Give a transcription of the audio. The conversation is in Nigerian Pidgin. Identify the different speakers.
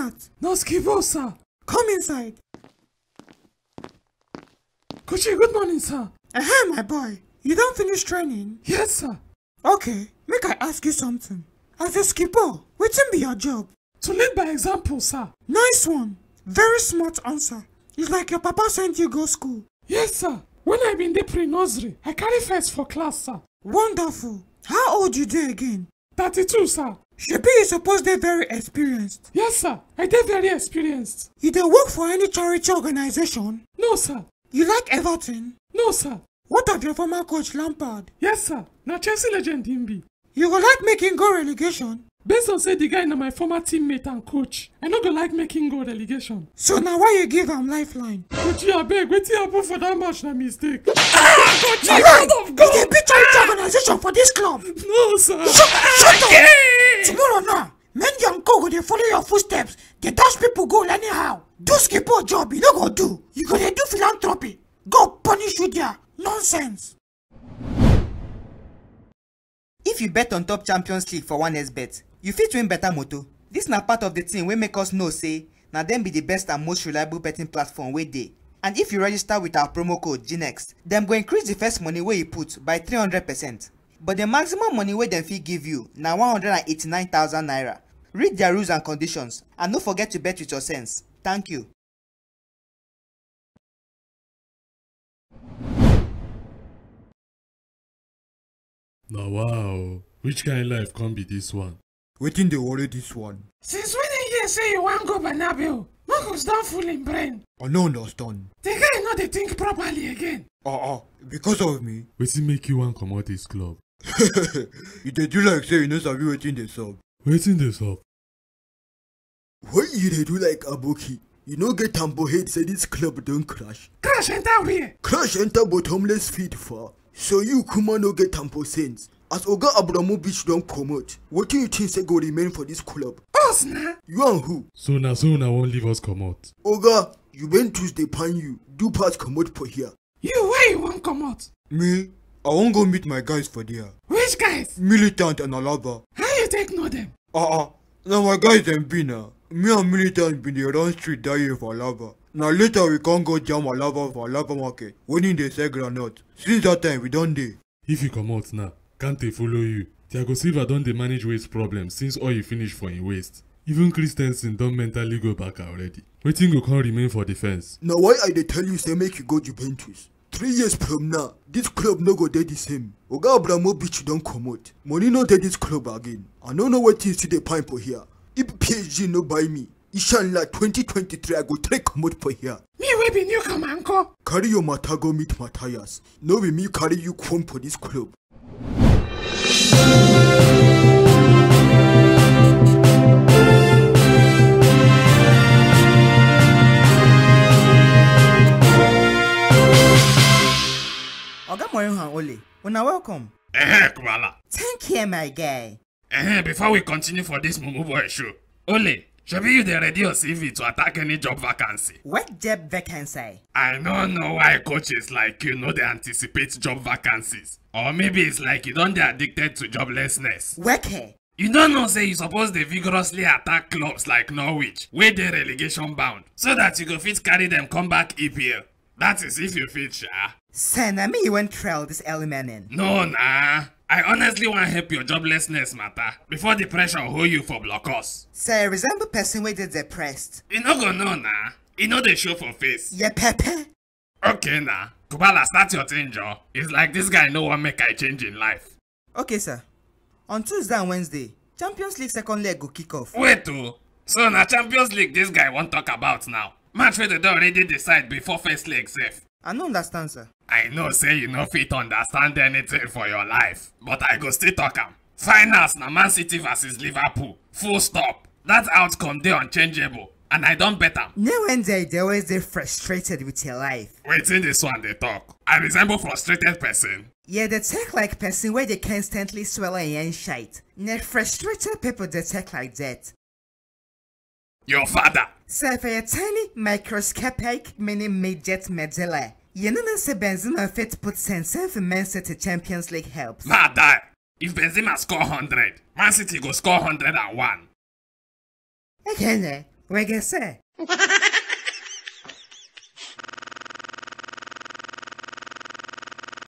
Speaker 1: that?
Speaker 2: No skipo, sir.
Speaker 1: Come inside.
Speaker 2: Coachy, good morning, sir.
Speaker 1: My boy. You don't finish training?
Speaker 2: Yes, sir.
Speaker 1: Okay, make I ask you something. As a skipper, wetin be your job?
Speaker 2: To lead by example, sir.
Speaker 1: Nice one. Very smart answer. It's like your papa sent you go school.
Speaker 2: Yes, sir. When I been dey pre-nursery, I carry first for class, sir.
Speaker 1: Wonderful. How old you dey again?
Speaker 2: 32, sir.
Speaker 1: Shebi you suppose dey very experienced.
Speaker 2: Yes, sir. I dey very experienced.
Speaker 1: You dey work for any charity organization?
Speaker 2: No, sir.
Speaker 1: You like Everton?
Speaker 2: No, sir.
Speaker 1: What of your former coach Lampard?
Speaker 2: Yes, sir. Na Chelsea legend him be.
Speaker 1: You go like make him go relegation?
Speaker 2: Based on say the guy na my former teammate and coach, I no go like make him go relegation.
Speaker 1: So now why you give am lifeline?
Speaker 2: Coachy, abeg, wetin happen for that match na mistake.
Speaker 1: Coachy, God of God! You dey beat charity organization for this club?
Speaker 2: No, sir.
Speaker 1: Shut up! Tomorrow now, Mendy and Co go dey follow your footsteps. Dey dash people goal anyhow. Do skipper job you no go do. You go dey do philanthropy. Go punish you there. Nonsense.
Speaker 3: If you bet on top Champions League for 1xBet, you fit win better moto. This na part of the thing wey make us know say na dem be the best and most reliable betting platform wey dey. And if you register with our promo code GNEXT, dem go increase the first money wey you put by 300%. But the maximum money wey dem fit give you na 189,000 naira. Read their rules and conditions and no forget to bet with your sense. Thank you.
Speaker 4: Now wow, which kind life can be this one?
Speaker 5: Wetin dey worry this one?
Speaker 2: Since when you hear say you wan go Bernabeu, Marcus don full him brain.
Speaker 5: I no understand.
Speaker 2: The guy no dey think properly again.
Speaker 5: Because of me?
Speaker 4: Wetin make you want comot this club?
Speaker 5: You dey do like say you no sabi wetin dey sup.
Speaker 4: Wetin dey sup?
Speaker 5: Why you dey do like aboki? You no get tambo head say this club don crash.
Speaker 2: Crash enter where?
Speaker 5: Crash enter bottomless pit for. So you kuma no get tampo sense. As Oga Abramovich don comot, wetin you think say go remain for this club?
Speaker 2: Us na?
Speaker 5: You and who?
Speaker 4: So una won't leave us comot.
Speaker 5: Oga, Juventus dey pan you. Do pass comot for here.
Speaker 2: You, why you wan comot?
Speaker 5: Me? I wan go meet my guys for there.
Speaker 2: Which guys?
Speaker 5: Militant and Alaba.
Speaker 2: How you take know them?
Speaker 5: Na my guys dem be na. Me and Militant bin dey run street that year for Alaba. Now later we can't go jam Alaba for Alaba market when in dey sell groundnut. Since that time we don dey.
Speaker 4: If you comot now, can't they follow you? Thiago Silva don dey manage waist problems since all you finish for him waist. Even Christensen don mentally go back already. Wetin go come remain for defense?
Speaker 5: Na why I dey tell you say make you go Juventus. 3 years from now, this club no go dey the same. Oga Abramovich don comot. Money no dey this club again. I no know wetin still dey pine for here. If PSG no buy me, inshallah 2023 I go try comot for here.
Speaker 2: Me wey be newcomer uncle.
Speaker 5: Carry your matter go meet Matthias. No be me carry you come for this club.
Speaker 3: Oga Morinho and Ole, una welcome.
Speaker 6: Kubala.
Speaker 3: Thank you, my guy.
Speaker 6: Before we continue for this Mumu Boy show, Ole, should you dey ready your CV to attack any job vacancy?
Speaker 3: What job vacancy?
Speaker 6: I don't know why coaches like you know they anticipate job vacancies. Or maybe it's like you don't dey addicted to joblessness.
Speaker 3: Weke.
Speaker 6: You don't know say you suppose dey vigorously attack clubs like Norwich, where they relegation bound, so that you go fit carry them come back EPL. That is if you fit, sha.
Speaker 3: Sir, na me you won't trail this element in.
Speaker 6: No, nah. I honestly want to help your joblessness matter before the pressure hold you for blockers.
Speaker 3: Sir, I resemble person wey dey depressed.
Speaker 6: You no go know, nah. You know they show for face.
Speaker 3: Yeah, Pepe.
Speaker 6: Okay, nah. Kubala, start your thing, Joe. It's like this guy no one make I change in life.
Speaker 3: Okay, sir. On Tuesday and Wednesday, Champions League second leg go kick off.
Speaker 6: Wait, too. So na Champions League this guy won't talk about now. Match where they don already decide before first leg safe.
Speaker 3: I don't understand, sir.
Speaker 6: I know say you no fit understand anything for your life, but I go still talk am. Finals na Man City vs Liverpool. Full stop. That outcome dey unchangeable, and I don't bet am.
Speaker 3: No wonder they always dey frustrated with your life.
Speaker 6: Wetin this one they talk? I resemble frustrated person.
Speaker 3: Yeah, they take like person where they constantly swallow and shite. Na frustrated people they take like that.
Speaker 6: Your father.
Speaker 3: So for a tiny microscopic mini midget medulla, you know say Benzema fit put sense if Man City Champions League helps.
Speaker 6: Nah, die. If Benzema score 100, Man City go score 101.
Speaker 3: Okay, Reggae say.